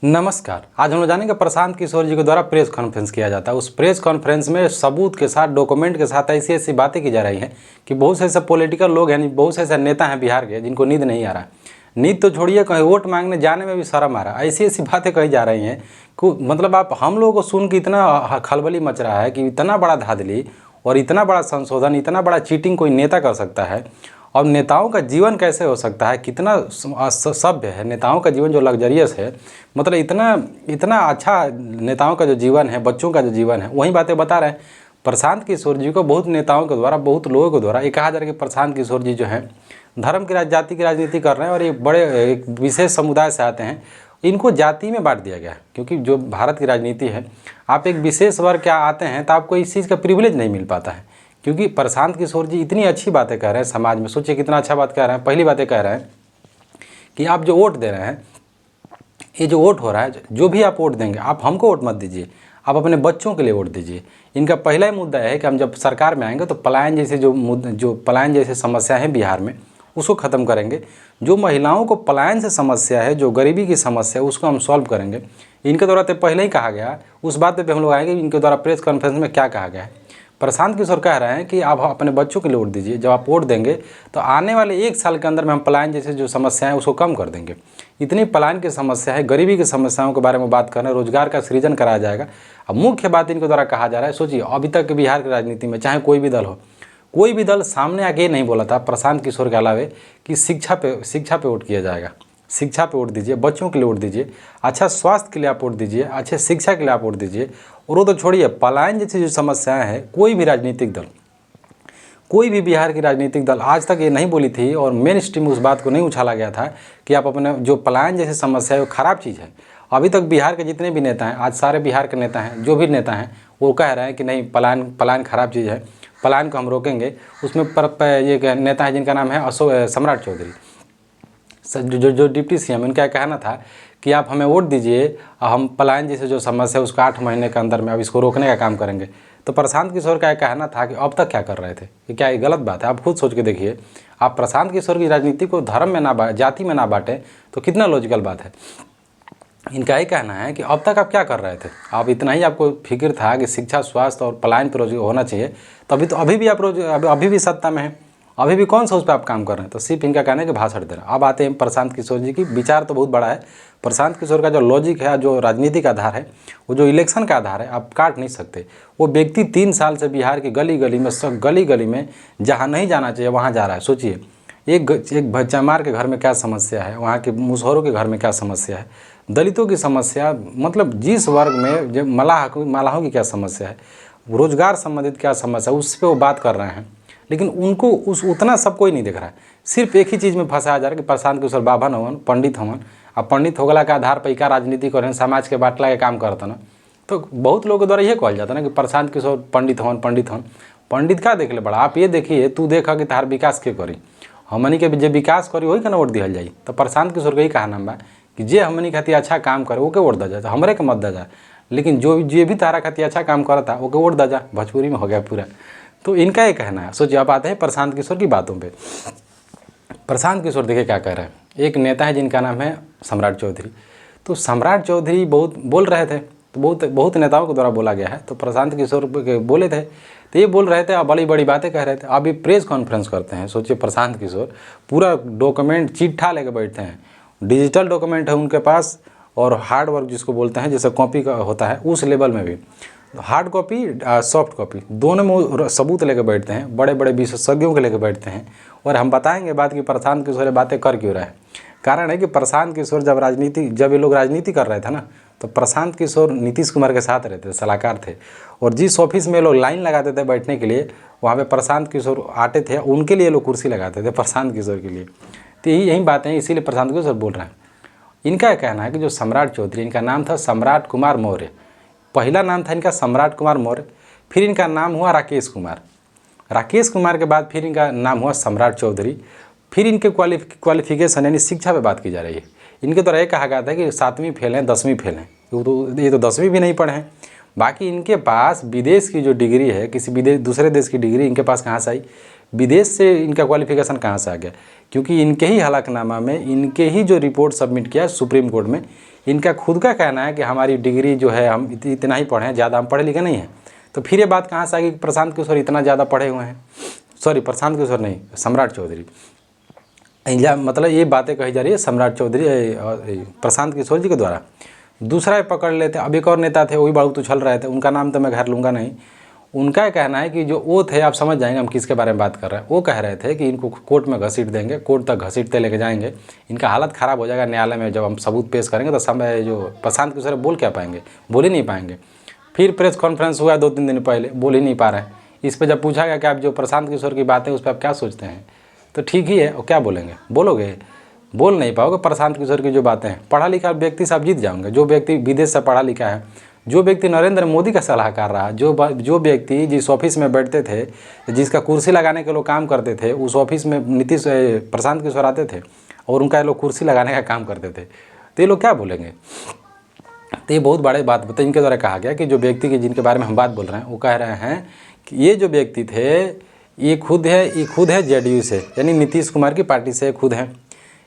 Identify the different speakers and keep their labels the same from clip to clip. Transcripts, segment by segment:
Speaker 1: नमस्कार। आज हम लोग जानेंगे प्रशांत किशोर जी के द्वारा प्रेस कॉन्फ्रेंस किया जाता है। उस प्रेस कॉन्फ्रेंस में सबूत के साथ, डॉक्यूमेंट के साथ ऐसी ऐसी बातें की जा रही हैं कि बहुत से ऐसे पॉलिटिकल लोग हैं, बहुत से ऐसे नेता हैं बिहार के जिनको नींद नहीं आ रहा है। नींद तो छोड़िए, कहीं वोट मांगने जाने में भी शर्म आ रहा है। ऐसी ऐसी बातें कही जा रही हैं कि मतलब आप हम लोगों को सुन के इतना खलबली मच रहा है कि इतना बड़ा धांधली और इतना बड़ा संशोधन, इतना बड़ा चीटिंग कोई नेता कर सकता है। और नेताओं का जीवन कैसे हो सकता है, कितना सभ्य है नेताओं का जीवन, जो लग्जरियस है, मतलब इतना इतना अच्छा नेताओं का जो जीवन है, बच्चों का जो जीवन है, वही बातें बता रहे हैं। प्रशांत किशोर जी को बहुत नेताओं के द्वारा, बहुत लोगों के द्वारा ये कहा जा रहा है कि प्रशांत किशोर जी जो हैं धर्म की जाति की राजनीति कर रहे हैं और ये बड़े एक विशेष समुदाय से आते हैं। इनको जाति में बांट दिया गया है, क्योंकि जो भारत की राजनीति है, आप एक विशेष वर्ग क्या आते हैं तो आपको इस चीज़ का प्रिविलेज नहीं मिल पाता है। क्योंकि प्रशांत किशोर जी इतनी अच्छी बातें कह रहे हैं समाज में, सोचिए कितना अच्छा बात कह रहे हैं। पहली बातें कह रहे हैं कि आप जो वोट दे रहे हैं, ये जो वोट हो रहा है, जो भी आप वोट देंगे, आप हमको वोट मत दीजिए, आप अपने बच्चों के लिए वोट दीजिए। इनका पहला ही मुद्दा है कि हम जब सरकार में आएंगे तो पलायन जैसे जो पलायन जैसे समस्या है बिहार में, उसको ख़त्म करेंगे। जो महिलाओं को पलायन से समस्या है, जो गरीबी की समस्या है, उसको हम सॉल्व करेंगे। इनके द्वारा तो पहले ही कहा गया, उस बात पे हम लोग आएंगे इनके द्वारा प्रेस कॉन्फ्रेंस में क्या कहा गया है। प्रशांत किशोर कह रहे हैं कि आप अपने बच्चों के लिए वोट दीजिए, जब आप वोट देंगे तो आने वाले 1 साल के अंदर में हम पलायन जैसे जो समस्याएं उसको कम कर देंगे। इतनी पलायन की समस्या है, गरीबी की समस्याओं के बारे में बात करना, रोजगार का सृजन कराया जाएगा। अब मुख्य बात इनके द्वारा कहा जा रहा है, सोचिए अभी तक बिहार की राजनीति में चाहे कोई भी दल हो, कोई भी दल सामने आके नहीं बोला था प्रशांत किशोर के अलावे कि शिक्षा पे वोट किया जाएगा। शिक्षा पे वोट दीजिए, बच्चों के लिए वोट दीजिए, अच्छा स्वास्थ्य के लिए आप वोट दीजिए, अच्छे शिक्षा के लिए आप वोट दीजिए। और वो तो छोड़िए, पलायन जैसी जो समस्याएं हैं, कोई भी राजनीतिक दल, कोई भी बिहार की राजनीतिक दल आज तक ये नहीं बोली थी और मेन स्ट्रीम उस बात को नहीं उछाला गया था कि आप अपने जो पलायन जैसी समस्या है वो ख़राब चीज़ है। अभी तक बिहार के जितने भी नेता हैं, आज सारे बिहार के नेता हैं, जो भी नेता हैं, वो कह रहे हैं कि नहीं, पलायन ख़राब चीज़ है, पलायन को हम रोकेंगे। उसमें ये नेता है जिनका नाम है सम्राट चौधरी, जो डिप्टी सीएम, इनका कहना था कि आप हमें वोट दीजिए, हम पलायन जैसे जो समस्या है उसको 8 महीने के अंदर में अब इसको रोकने का काम करेंगे। तो प्रशांत किशोर का कहना था कि अब तक क्या कर रहे थे, कि क्या ये गलत बात है? आप खुद सोच के देखिए, आप प्रशांत किशोर की राजनीति को धर्म में ना जाति में ना बांटें तो कितना लॉजिकल बात है। इनका ही कहना है कि अब तक आप क्या कर रहे थे, आप इतना ही आपको फिक्र था कि शिक्षा, स्वास्थ्य और पलायन पर रोजगार होना चाहिए, तभी तो अभी भी आप अभी भी सत्ता में हैं, अभी भी कौन सा उस पर आप काम कर रहे हैं। तो सिर्फ इनका कहना है कि भाषण दे रहे हैं। अब आते हैं प्रशांत किशोर जी की, विचार तो बहुत बड़ा है। प्रशांत किशोर का जो लॉजिक है, जो राजनीति का आधार है, वो जो इलेक्शन का आधार है, आप काट नहीं सकते। वो व्यक्ति 3 साल से बिहार की गली गली में जहाँ नहीं जाना चाहिए वहाँ जा रहा है। सोचिए, एक चमार के घर में क्या समस्या है, वहाँ के मुसहरों के घर में क्या समस्या है, दलितों की समस्या, मतलब जिस वर्ग में जो मलाहों की क्या समस्या है, रोजगार संबंधित क्या समस्या है, उस पर वो बात कर रहे हैं। लेकिन उनको उतना सब कोई नहीं देख रहा है। सिर्फ एक ही चीज़ में फंसाया जा रहा है कि प्रशांत किशोर बाभन हवन, पंडित हवन। अब पंडित होगला के आधार पर का राजनीति कर रहे हैं, समाज के बाटला के काम करता ना। तो बहुत लोगों के द्वारा ये कहल जाता ना कि प्रशांत किशोर पंडित हवन। पंडित का देख ले बड़ा, आप ये देखिए, तू देखा कि तार विकास के करी, हमनी के जो विकास करी वही का वोट दिहल जाई। तो प्रशांत किशोर के ही कहना बा कि जे हमनी खातिर अच्छा काम करे ओके वोट दा जा, हमरे के मत दा जा। लेकिन जो भी तारा खातिर अच्छा काम करता ओके वोट दा जा। भोजपुरी में हो गया पूरा। तो इनका ये कहना है। सोचिए, आप आते हैं प्रशांत किशोर की बातों पे। प्रशांत किशोर देखिए क्या कह रहे हैं। एक नेता है जिनका नाम है सम्राट चौधरी। तो सम्राट चौधरी बहुत बोल रहे थे, तो बहुत नेताओं के द्वारा बोला गया है। तो प्रशांत किशोर बोले थे, तो ये बोल रहे थे, अब बड़ी बड़ी बातें कह रहे थे। अभी प्रेस कॉन्फ्रेंस करते हैं। सोचिए, प्रशांत किशोर पूरा डॉक्यूमेंट चिट्ठा लेके बैठते हैं, डिजिटल डॉक्यूमेंट है उनके पास, और हार्ड वर्क जिसको बोलते हैं, जैसे कॉपी का होता है उस लेवल में भी, हार्ड कॉपी, सॉफ्ट कॉपी, दोनों में सबूत लेकर बैठते हैं, बड़े बड़े विशेषज्ञों के लेकर बैठते हैं। और हम बताएंगे बात कि प्रशांत किशोर ये बातें कर क्यों रहे हैं। कारण है कि प्रशांत किशोर जब ये लोग राजनीति कर रहे थे ना, तो प्रशांत किशोर नीतीश कुमार के साथ रहते थे, सलाहकार थे। और जिस ऑफिस में लोग लाइन लगाते थे बैठने के लिए, वहाँ पे प्रशांत किशोर आते थे, उनके लिए लोग कुर्सी लगाते थे प्रशांत किशोर के लिए। तो यही बातें हैं, इसीलिए प्रशांत किशोर बोल रहे हैं। इनका कहना है कि जो सम्राट चौधरी, इनका नाम था सम्राट कुमार मौर्य, पहला नाम था इनका सम्राट कुमार मौर्य, फिर इनका नाम हुआ राकेश कुमार। राकेश कुमार के बाद फिर इनका नाम हुआ सम्राट चौधरी। फिर इनके क्वालिफिकेशन यानी शिक्षा पे बात की जा रही है। इनके द्वारा ये कहा गया था कि 7वीं फेल हैं, 10वीं फेल हैं। ये तो 10वीं भी नहीं पढ़े हैं। बाकी इनके पास विदेश की जो डिग्री है, किसी दूसरे देश की डिग्री इनके पास कहाँ से आई, विदेश से इनका क्वालिफिकेशन कहाँ से आ गया? क्योंकि इनके ही हलफनामा में, इनके ही जो रिपोर्ट सबमिट किया सुप्रीम कोर्ट में, इनका खुद का कहना है कि हमारी डिग्री जो है हम इतना ही पढ़े हैं, ज़्यादा हम पढ़े लिखे नहीं हैं। तो फिर ये बात कहाँ से आ गई कि प्रशांत किशोर इतना ज़्यादा पढ़े हुए हैं? सॉरी, प्रशांत किशोर नहीं, सम्राट चौधरी। मतलब ये बातें कही जा रही है सम्राट चौधरी, प्रशांत किशोर जी के द्वारा। दूसरा पकड़ लेते, अब एक और नेता थे, वही बाबू तो छल रहे थे, उनका नाम तो मैं घर लूँगा नहीं। उनका कहना है कि जो वो थे, आप समझ जाएंगे हम किसके बारे में बात कर रहे हैं। वो कह रहे थे कि इनको कोर्ट में घसीट देंगे, कोर्ट तक घसीटते लेके जाएंगे, इनका हालत ख़राब हो जाएगा न्यायालय में। जब हम सबूत पेश करेंगे तो समय जो प्रशांत किशोर बोल क्या पाएंगे, बोल ही नहीं पाएंगे। फिर प्रेस कॉन्फ्रेंस हुआ 2-3 दिन पहले, बोल ही नहीं पा रहे हैं। इस पर जब पूछा गया कि आप जो प्रशांत किशोर की बात है उस पर आप क्या सोचते हैं, तो ठीक ही है, और क्या बोलेंगे, बोलोगे, बोल नहीं पाओगे। प्रशांत किशोर की जो बातें हैं, पढ़ा लिखा व्यक्ति से आप जीत जाओगे। जो व्यक्ति विदेश से पढ़ा लिखा है, जो व्यक्ति नरेंद्र मोदी का सलाहकार रहा, जो व्यक्ति जिस ऑफिस में बैठते थे, जिसका कुर्सी लगाने के लोग काम करते थे, उस ऑफिस में प्रशांत किशोर आते थे और उनका लोग कुर्सी लगाने का काम करते थे, तो ये लोग क्या बोलेंगे? तो ये बहुत बड़ी बात बताइए। इनके द्वारा कहा गया कि जो व्यक्ति के जिनके बारे में हम बात बोल रहे हैं, वो कह रहे हैं कि ये जो व्यक्ति थे, ये खुद है जेडीयू से, यानी नीतीश कुमार की पार्टी से खुद हैं।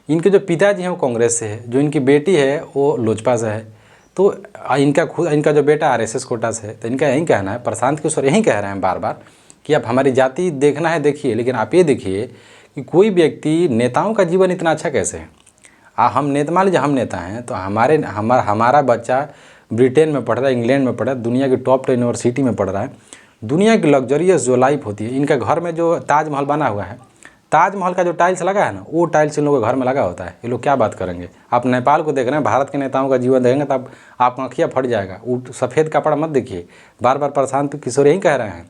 Speaker 1: इनके जो पिताजी हैं वो कांग्रेस से है, जो इनकी बेटी है वो लोजपा से है, तो इनका जो बेटा आरएसएस कोटा से है। तो इनका यही कहना है, प्रशांत किशोर यही कह रहे हैं बार बार कि आप हमारी जाति देखना है देखिए, लेकिन आप ये देखिए कि कोई व्यक्ति, नेताओं का जीवन इतना अच्छा कैसे है। हम नेता, मान लीजिए हम नेता हैं, तो हमारा बच्चा ब्रिटेन में पढ़ रहा है, इंग्लैंड में पढ़ रहा है, दुनिया की टॉप यूनिवर्सिटी में पढ़ रहा है, दुनिया की लग्जरियस जो लाइफ होती है। इनका घर में जो ताजमहल बना हुआ है, ताजमहल का जो टाइल्स लगा है ना, वो टाइल्स इन लोगों के घर में लगा होता है। ये लोग क्या बात करेंगे? आप नेपाल को देख रहे हैं, भारत के नेताओं का जीवन देखेंगे तो आप आँखियाँ फट जाएगा। वो सफ़ेद कपड़ा मत देखिए। बार बार प्रशांत किशोर यही कह रहे हैं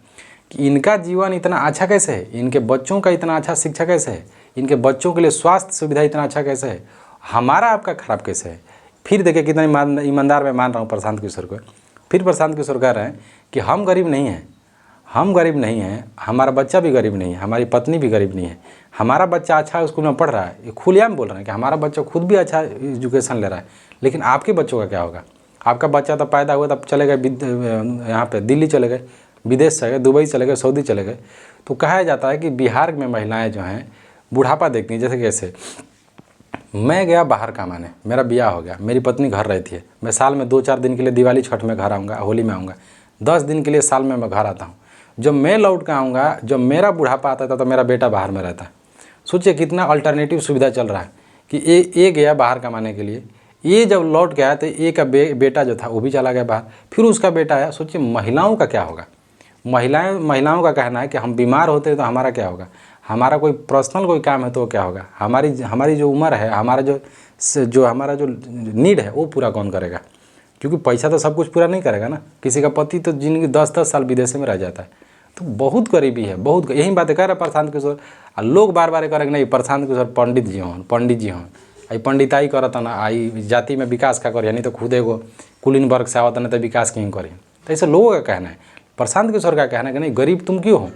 Speaker 1: कि इनका जीवन इतना अच्छा कैसे है, इनके बच्चों का इतना अच्छा शिक्षा कैसे है, इनके बच्चों के लिए स्वास्थ्य सुविधा इतना अच्छा कैसे है, हमारा आपका खराब कैसे है। फिर देखिए कितना ईमानदार मैं मान रहा हूँ प्रशांत किशोर को। फिर प्रशांत किशोर कह रहे हैं कि हम गरीब नहीं हैं, हम गरीब नहीं हैं, हमारा बच्चा भी गरीब नहीं है, हमारी पत्नी भी गरीब नहीं है, हमारा बच्चा अच्छा स्कूल में पढ़ रहा है। ये खुलेआम बोल रहे हैं कि हमारा बच्चा खुद भी अच्छा एजुकेशन ले रहा है। लेकिन आपके बच्चों का क्या होगा? आपका बच्चा तो पैदा हुआ तब चले गए यहाँ पे दिल्ली चले गए, विदेश चले गए, दुबई चले गए, सऊदी चले गए। तो कहा जाता है कि बिहार में महिलाएँ जो हैं बुढ़ापा देखती हैं। जैसे कैसे, मैं गया बाहर कमाने, मेरा ब्याह हो गया, मेरी पत्नी घर रहती है, मैं साल में 2-4 दिन के लिए दिवाली छठ में घर आऊँगा, होली में आऊँगा, 10 दिन के लिए साल में मैं घर आता हूँ। जब मैं लौट के आऊँगा, जब मेरा बुढ़ापा आता था तो मेरा बेटा बाहर में रहता है। सोचिए कितना अल्टरनेटिव सुविधा चल रहा है कि ये गया बाहर कमाने के लिए, ये जब लौट के आया तो ये का बेटा जो था वो भी चला गया बाहर, फिर उसका बेटा आया। सोचिए महिलाओं का क्या होगा? महिलाओं का कहना है कि हम बीमार होते हैं तो हमारा क्या होगा, हमारा कोई पर्सनल कोई काम है तो क्या होगा, हमारी जो उम्र है, हमारा जो नीड है वो पूरा कौन करेगा? क्योंकि पैसा तो सब कुछ पूरा नहीं करेगा ना। किसी का पति तो जिंदगी 10-10 साल विदेश में रह जाता है। तो बहुत गरीबी है, बहुत। यही बातें कह रहे प्रशांत किशोर। लोग बार बार करेंगे नहीं प्रशांत किशोर पंडित जी हों, आई पंडिताई करत ना, आई जाति में विकास का कर, यानी तो खुद एगो कुलीन वर्ग से आवत ना तो विकास कहीं करें। तो ऐसे लोगों का कहना है। प्रशांत किशोर का कहना है कि नहीं, गरीब तुम क्यों हो?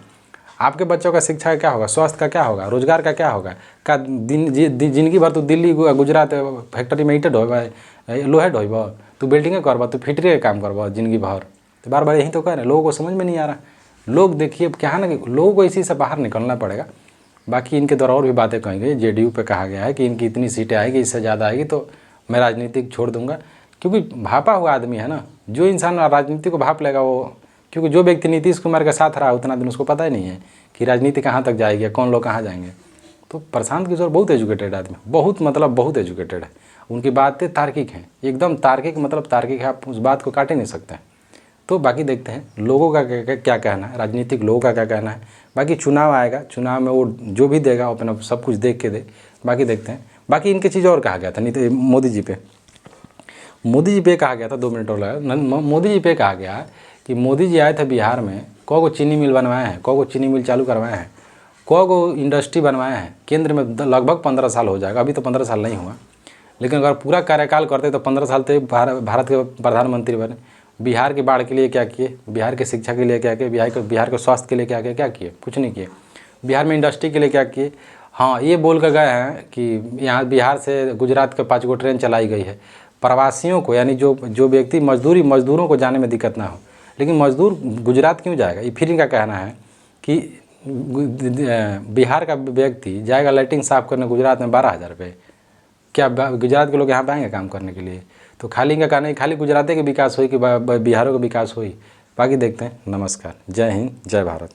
Speaker 1: आपके बच्चों का शिक्षा का क्या होगा, स्वास्थ्य का क्या होगा, रोजगार का क्या होगा? का जिंदगी भर तो दिल्ली गुजरात फैक्ट्री में ईंटे ढोब, लोहे ढोब, तू बिल्डिंगे करबा, तू फैक्ट्री का काम करबा जिंदगी भर। तो बार बार यही तो कह रहे हैं, लोगों को समझ में नहीं आ रहा। लोग देखिए क्या है ना कि लोगों को इसी से बाहर निकलना पड़ेगा। बाकी इनके द्वारा और भी बातें कहेंगे। जेडीयू पे कहा गया है कि इनकी इतनी सीटें आएगी, इससे ज़्यादा आएगी तो मैं राजनीतिक छोड़ दूंगा। क्योंकि भापा हुआ आदमी है ना, जो इंसान राजनीति को भाप लेगा वो, क्योंकि जो व्यक्ति नीतीश कुमार के साथ रहा उतना दिन उसको पता ही नहीं है कि राजनीति कहाँ तक जाएगी, कौन लोग कहाँ जाएंगे। तो प्रशांत किशोर बहुत एजुकेटेड आदमी, बहुत एजुकेटेड है। उनकी बातें तार्किक हैं, एकदम तार्किक, मतलब तार्किक है, आप उस बात को काट ही नहीं सकते हैं। तो बाकी देखते हैं लोगों का क्या कहना है, राजनीतिक लोगों का क्या कहना है। बाकी चुनाव आएगा, चुनाव में वो जो भी देगा अपना सब कुछ देख के दे। बाकी देखते हैं। बाकी इनकी चीज़ और कहा गया था, नहीं तो मोदी जी पे कहा गया था, 2 मिनट और लगा। मोदी जी पे कहा गया कि मोदी जी आए थे बिहार में, को चीनी मिल बनवाए हैं, को चीनी मिल चालू करवाए हैं, को इंडस्ट्री बनवाए हैं। केंद्र में लगभग 15 साल हो जाएगा, अभी तो 15 साल नहीं हुआ, लेकिन अगर पूरा कार्यकाल करते तो 15 साल तक भारत के प्रधानमंत्री बने। बिहार की बाढ़ के लिए क्या किए, बिहार के शिक्षा के लिए क्या किए, बिहार के स्वास्थ्य के लिए क्या किए? कुछ नहीं किए। बिहार में इंडस्ट्री के लिए क्या किए? हाँ, ये बोल कर गए हैं कि यहाँ बिहार से गुजरात के 5 गो ट्रेन चलाई गई है, प्रवासियों को, यानी जो व्यक्ति मजदूरों को जाने में दिक्कत ना हो, लेकिन मजदूर गुजरात क्यों जाएगा? ये फिर इनका कहना है कि बिहार का व्यक्ति जाएगा लाइटिंग साफ़ करने गुजरात में 12,000 रुपये, क्या गुजरात के लोग यहाँ पे आएंगे काम करने के लिए? तो खाली इनका कहना है खाली गुजरात के विकास हुई कि बिहारों का विकास हुई। बाकी देखते हैं। नमस्कार, जय हिंद, जय भारत।